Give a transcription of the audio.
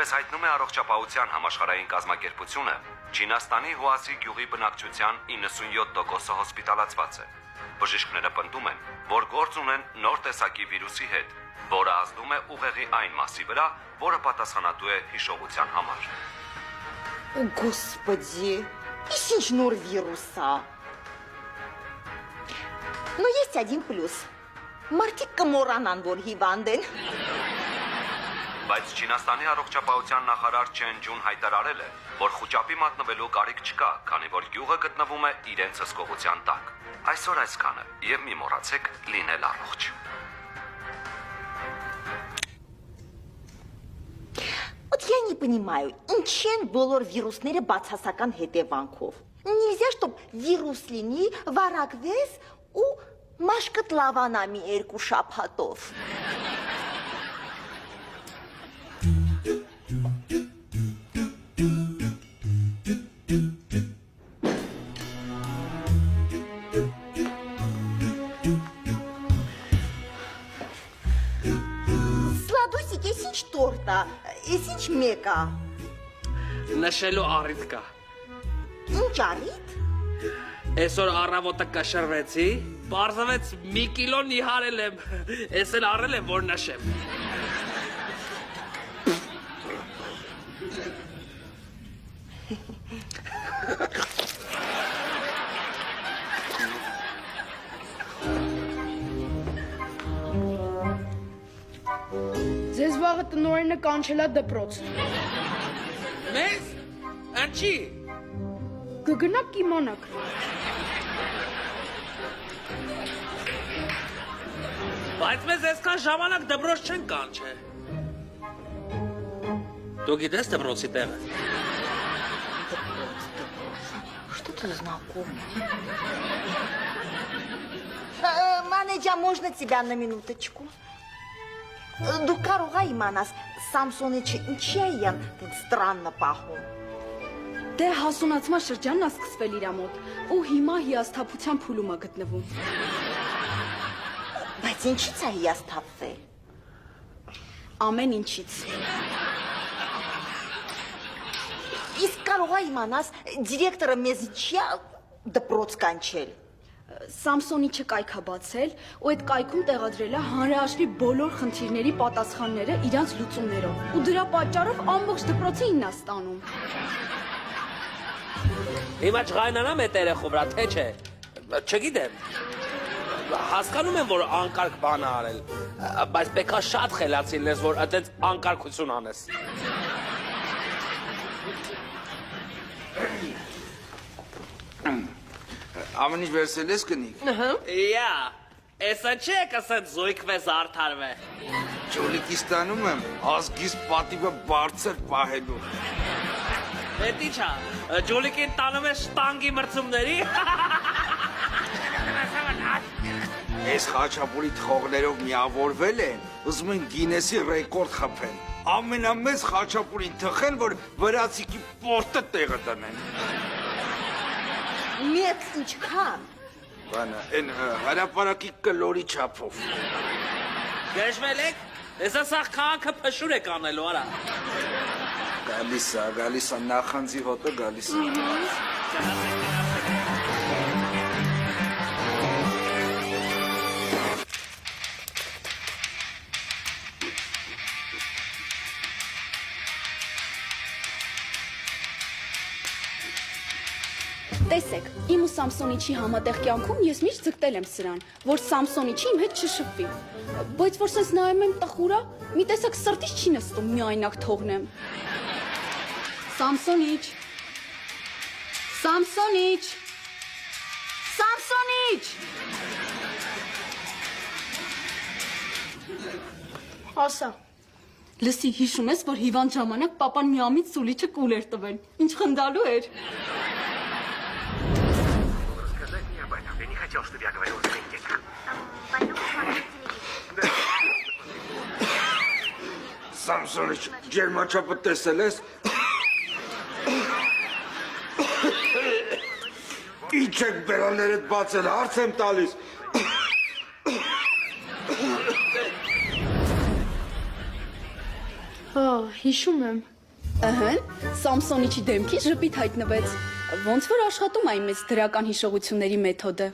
Ինչպես հայտնում է առողջապահության համաշխարհային կազմակերպությունը, Չինաստանի Հուասի գյուղի բնակչության 97%-ը հոսպիտալացված է։ Բժիշկները պնդում են, որ գործ ունեն նոր տեսակի վիրուսի հետ, որը ազդում է ուղեղի այն մասի վրա, որը պատասխանատու է հիշողության համար։ Господи, ինչ նոր վիրուս է։ Но есть один плюс. Մարդիկ կմոռանան, որ հիվանդ են։ Բայց Չինաստանի առողջապահության նախարար Չեն Ջուն հայտարարել է, որ խուճապի մատնվելու կարիք չկա, քանի որ գյուղը գտնվում է իրենց հսկողության տակ։ Այսօր այսքանը, եւ մի մոռացեք լինել առողջ։ Вот я не понимаю, ինչի են բոլոր վիրուսները բացասական հետևանքով։ Нельзя, чтоб վիրուս լինի, վարակվես ու մաշկդ լավանա մի երկու շաբաթով։ Սլադուսիկ, ես ինչ տորտ է, ես ինչ մեկ է։ Նշելու առիթ կա։ Ինչ առիթ։ Այսօր առավոտը կշռվեցի, պարզվեց մի կիլո նիհարել եմ, ես էլ առել եմ, որ նշեմ։ Ձեզ վաղը տնօրենը կանչել է դպրոց։ Մեզ, անչի։ Կգնաք կիմանաք։ Բայց մեզ այսքան ժամանակ դպրոց չեն կանչել։ Դու գիտես դպրոցի տեղը։ Что-то знакомое. Манеджа, можно тебя на минуточку? Դու կարող ես իմանաս Սամսոնիչը ինչի է յան странно պահում։ Դե հասունացման շրջանն է սկսվել իր մոտ ու հիմա հիասթափության փուլում է գտնվում։ Բայց ինչի՞ց է հիասթափվել։ Ամեն ինչից։ Իսկ կարող ես իմանաս դիրեկտորը մեզ ինչի է դպրոց կանչել։ Սամսոնիչը կայք է բացել ու այդ կայքում տեղադրել է հանրահաշվի բոլոր խնդիրների պատասխանները իրանց լուծումներով ու դրա պատճառով ամբողջ դպրոցը ինն է ստանում։ Հիմա չղայնանամ այդ երեխու վրա, թե չէ։ Չգիտեմ։ Հասկանում եմ, որ անկարգ բան է արել, բայց պետք է շատ խելացի լինես, որ այդպես անկարգություն անես։ Ամեն ինչ վերցել ես կնիկ։ Իա, էսա չէ կասած զույգվես արդարվե։ Ջոլիկի ստանում եմ ազգիս պատիվը բարձր պահելու։ Էդ իչա, ջոլիկին տանում է շտանգի մրցումների։ Այս խաչապուրի թողներով միավորվել են, ուզում են Գինեսի ռեկորդ խփեն։ Ամենամեծ խաչապուրին թխեն, որ վրացիքի պորտը տեղը տնեն։ Մեծ ինչքան։ Բանը, այն հարապարակի կլորի չափով։ Գեժվել եք, էսա սաղ քաղաքը փշուր եք անելու, արա։ Գալիս է, նախանձի հոտը գալիս է։ Տեսեք, իմ ու Սամսոնիչի համատեղ կյանքում ես միշտ ձգտել եմ սրան, որ Սամսոնիչի իմ հետ չշփվի։ Բայց որ սենց նայում եմ տխուրա, մի տեսակ սրտից չի նստում միայնակ թողնեմ։ Սամսոնիչ։ Սամսոնիչ։ Սամսոնիչ։ Ասա։ Լսի, հիշում ես, որ հիվանդ ժամանակ պապան միամիտ սուլիչը կուլ էր տվել։ Ինչ խնդալու էր։ Хотел, чтобы я говорил с Бендиком. Пойду посмотрю телевизор. Սամսոնիչ, ջերմաչափը տեսել ես։ Ինչ եք բերաններդ բացել, հարց եմ տալիս։ Հա, հիշում եմ։ Ըհը, Սամսոնիչի դեմքից ժպիտ հայտնվեց։ Ոնց որ աշխատում է այն մեծ դրական հիշողությունների մեթոդը։